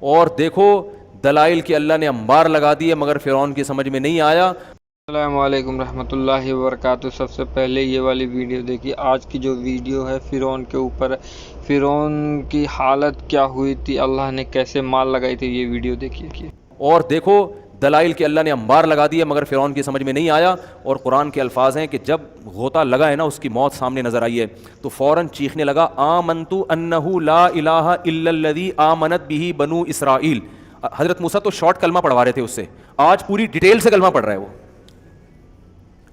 اور دیکھو دلائل کہ اللہ نے انبار لگا دیے مگر فرعون کی سمجھ میں نہیں آیا۔ السلام علیکم رحمۃ اللہ وبرکاتہ۔ سب سے پہلے یہ والی ویڈیو دیکھیے۔ آج کی جو ویڈیو ہے فرعون کے اوپر، فرعون کی حالت کیا ہوئی تھی، اللہ نے کیسے مار لگائی تھی، یہ ویڈیو دیکھیے۔ اور دیکھو دلائل کہ اللہ نے انبار لگا دیے مگر فرعون کی سمجھ میں نہیں آیا۔ اور قرآن کے الفاظ ہیں کہ جب غوطہ لگا ہے نا، اس کی موت سامنے نظر آئی ہے تو فوراً چیخنے لگا آمنت انہ لا الہ الا الذی آمنت بہ بنو اسرائیل۔ حضرت موسیٰ تو شارٹ کلمہ پڑھوا رہے تھے اس سے، آج پوری ڈیٹیل سے کلمہ پڑھ رہا ہے وہ۔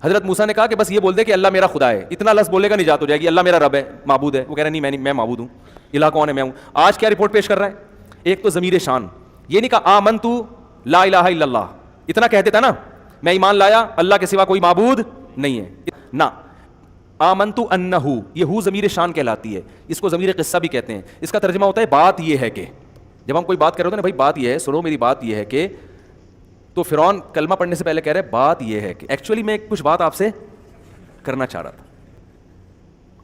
حضرت موسیٰ نے کہا کہ بس یہ بول دے کہ اللہ میرا خدا ہے، اتنا لفظ بولے گا نجات ہو جائے گی، اللہ میرا رب ہے، معبود ہے۔ وہ کہہ رہا نہیں میں معبود ہوں، الہ کون ہے، میں ہوں۔ آج کیا رپورٹ پیش کر رہا ہے؟ ایک تو ضمیر شان، یہ نہیں کہا آمنت لا الہ الا اللہ، اتنا کہہ دیتا نا میں ایمان لایا اللہ کے سوا کوئی معبود نہیں ہے، نہ آمنت انہ، یہ ہو ضمیر شان کہلاتی ہے، اس کو ضمیر قصہ بھی کہتے ہیں۔ اس کا ترجمہ ہوتا ہے بات یہ ہے کہ، جب ہم کوئی بات کر رہے ہوتے ہیں نا، بھائی بات یہ ہے، سنو میری بات یہ ہے کہ، تو فرعون کلمہ پڑھنے سے پہلے کہہ رہے بات یہ ہے کہ، ایکچولی میں کچھ بات آپ سے کرنا چاہ رہا تھا،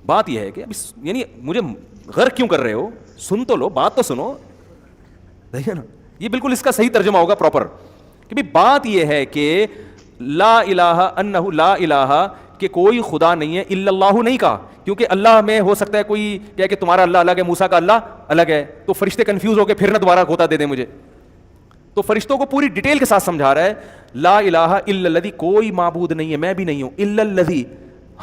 بات یہ ہے کہ یعنی مجھے غر کیوں کر رہے ہو، سن تو لو، بات تو سنو، دیکھیے نا، یہ بالکل اس کا صحیح ترجمہ ہوگا پراپر کہ بھی بات یہ ہے کہ لا الہ انہ لا الہ، کہ کوئی خدا نہیں ہے، الا اللہ نہیں کہا، کیونکہ اللہ میں ہو سکتا ہے کوئی کہے کہ تمہارا اللہ الگ ہے، موسیٰ کا اللہ الگ ہے، تو فرشتے کنفیوز ہو کے پھر نہ دوبارہ غوطہ دے دیں مجھے۔ تو فرشتوں کو پوری ڈیٹیل کے ساتھ سمجھا رہا ہے لا الہ الا الذی، کوئی معبود نہیں ہے، میں بھی نہیں ہوں، الا الذی،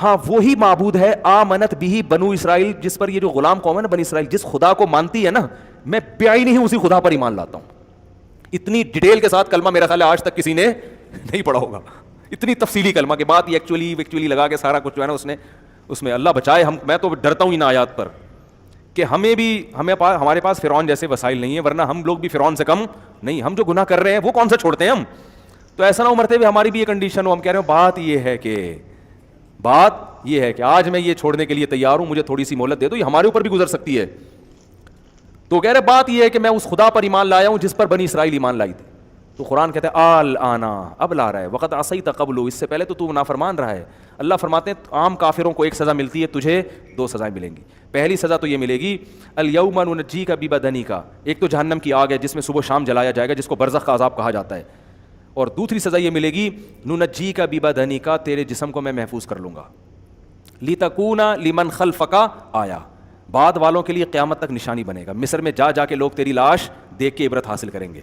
ہاں وہی معبود ہے، آمنت بھی بنو اسرائیل، جس پر یہ جو غلام قوم ہے نا بنی اسرائیل، جس خدا کو مانتی ہے نا، میں بیائی نہیں ہوں، اسی خدا پر ایمان لاتا ہوں۔ اتنی ڈیٹیل کے ساتھ کلمہ میرا خیال ہے آج تک کسی نے نہیں پڑھا ہوگا، اتنی تفصیلی کلمہ کہ بات یہ ایکچولی لگا کے سارا کچھ جو ہے نا اس میں اللہ بچائے ہم، میں تو ڈرتا ہوں ان آیات پر کہ ہمارے پاس فرعون جیسے وسائل نہیں ہیں، ورنہ ہم لوگ بھی فرعون سے کم نہیں، ہم جو گناہ کر رہے ہیں وہ کون سا چھوڑتے ہیں ہم، تو ایسا نہ ہو مرتے ہوئے ہماری بھی یہ کنڈیشن ہو، ہم کہہ رہے ہیں بات یہ ہے کہ آج میں یہ چھوڑنے کے لیے تیار ہوں، مجھے تھوڑی سی مہلت دے دو، یہ ہمارے اوپر بھی گزر سکتی ہے۔ تو کہہ رہے بات یہ ہے کہ میں اس خدا پر ایمان لایا ہوں جس پر بنی اسرائیل ایمان لائی تھی۔ تو قرآن کہتا ہے آل آنا، اب لا رہا ہے، وقت عصیت قبل، اس سے پہلے تو نافرمان رہا ہے۔ اللہ فرماتے ہیں عام کافروں کو ایک سزا ملتی ہے، تجھے دو سزائیں ملیں گی۔ پہلی سزا تو یہ ملے گی الیوم ننجیک ببدنک، ایک تو جہنم کی آگ ہے جس میں صبح و شام جلایا جائے گا، جس کو برزخ کا عذاب کہا جاتا ہے، اور دوسری سزا یہ ملے گی ننجیک ببدنک، تیرے جسم کو میں محفوظ کر لوں گا، لتکون لمن خلفک آیا، بعد والوں کے لیے قیامت تک نشانی بنے گا، مصر میں جا کے لوگ تیری لاش دیکھ کے عبرت حاصل کریں گے۔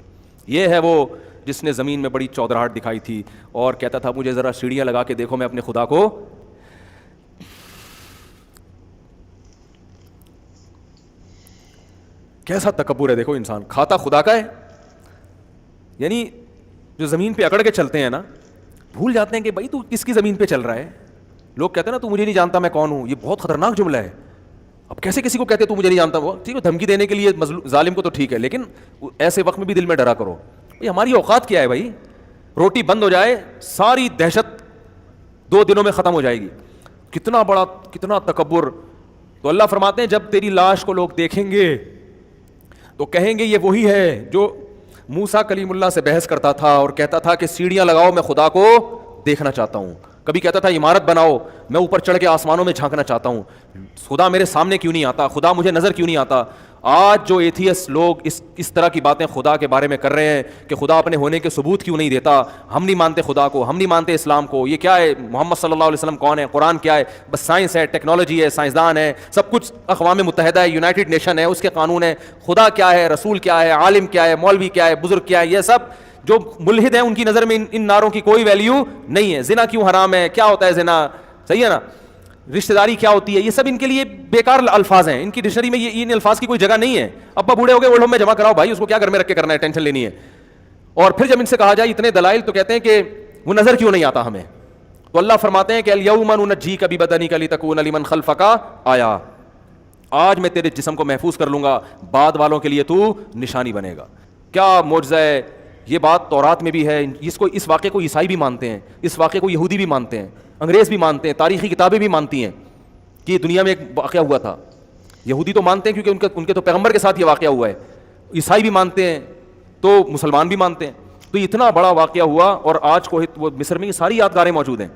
یہ ہے وہ جس نے زمین میں بڑی چودراہٹ دکھائی تھی اور کہتا تھا مجھے ذرا سیڑھیاں لگا کے دیکھو میں اپنے خدا کو، کیسا تکبر ہے، دیکھو انسان کھاتا خدا کا ہے، یعنی جو زمین پہ اکڑ کے چلتے ہیں نا، بھول جاتے ہیں کہ بھائی تو کس کی زمین پہ چل رہا ہے۔ لوگ کہتے ہیں نا تو مجھے نہیں جانتا میں کون ہوں، یہ بہت خطرناک جملہ ہے۔ اب کیسے کسی کو کہتے تو مجھے نہیں جانتا، وہ ٹھیک ہے دھمکی دینے کے لیے ظالم کو تو ٹھیک ہے، لیکن ایسے وقت میں بھی دل میں ڈرا کرو بھائی ہماری اوقات کیا ہے، بھائی روٹی بند ہو جائے ساری دہشت 2 دنوں میں ختم ہو جائے گی، کتنا تکبر۔ تو اللہ فرماتے ہیں جب تیری لاش کو لوگ دیکھیں گے تو کہیں گے یہ وہی ہے جو موسیٰ کلیم اللہ سے بحث کرتا تھا اور کہتا تھا کہ سیڑھیاں لگاؤ میں خدا کو دیکھنا چاہتا ہوں، کبھی کہتا تھا عمارت بناؤ میں اوپر چڑھ کے آسمانوں میں جھانکنا چاہتا ہوں، خدا میرے سامنے کیوں نہیں آتا، خدا مجھے نظر کیوں نہیں آتا۔ آج جو ایتھیسٹ لوگ اس طرح کی باتیں خدا کے بارے میں کر رہے ہیں کہ خدا اپنے ہونے کے ثبوت کیوں نہیں دیتا، ہم نہیں مانتے خدا کو، ہم نہیں مانتے اسلام کو، یہ کیا ہے، محمد صلی اللہ علیہ وسلم کون ہے، قرآن کیا ہے، بس سائنس ہے، ٹیکنالوجی ہے، سائنسدان ہے، سب کچھ اقوام متحدہ ہے، یونائٹڈ نیشن ہے، اس کے قانون ہے، خدا کیا ہے، رسول کیا ہے، عالم کیا ہے، مولوی کیا ہے، بزرگ کیا ہے، یہ سب جو ملحد ہیں ان کی نظر میں ان نعروں کی کوئی ویلیو نہیں ہے۔ زنا کیوں حرام ہے، کیا ہوتا ہے زنا، صحیح ہے نا، رشتہ داری کیا ہوتی ہے، یہ سب ان کے لیے بیکار الفاظ ہیں، ان کی ڈکشنری میں ان الفاظ کی کوئی جگہ نہیں ہے۔ ابا بوڑھے ہو گئے اولڈ ہوم میں جمع کراؤ بھائی، اس کو کیا گھر میں رکھ کے کرنا ہے، ٹینشن لینی ہے۔ اور پھر جب ان سے کہا جائے اتنے دلائل تو کہتے ہیں کہ وہ نظر کیوں نہیں آتا ہمیں، تو اللہ فرماتے ہیں کہ الیوم ننجیک ببدنک لتکون لمن خلفک آیا، آج میں تیرے جسم کو محفوظ کر لوں گا، بعد والوں کے لیے تو نشانی بنے گا۔ کیا معجزہ ہے، یہ بات تورات میں بھی ہے، اس واقعے کو عیسائی بھی مانتے ہیں، اس واقعے کو یہودی بھی مانتے ہیں، انگریز بھی مانتے ہیں، تاریخی کتابیں بھی مانتی ہیں کہ یہ دنیا میں ایک واقعہ ہوا تھا۔ یہودی تو مانتے ہیں کیونکہ ان کے تو پیغمبر کے ساتھ یہ واقعہ ہوا ہے، عیسائی بھی مانتے ہیں تو مسلمان بھی مانتے ہیں، تو اتنا بڑا واقعہ ہوا، اور آج کو وہ مصر میں یہ ساری یادگاریں موجود ہیں۔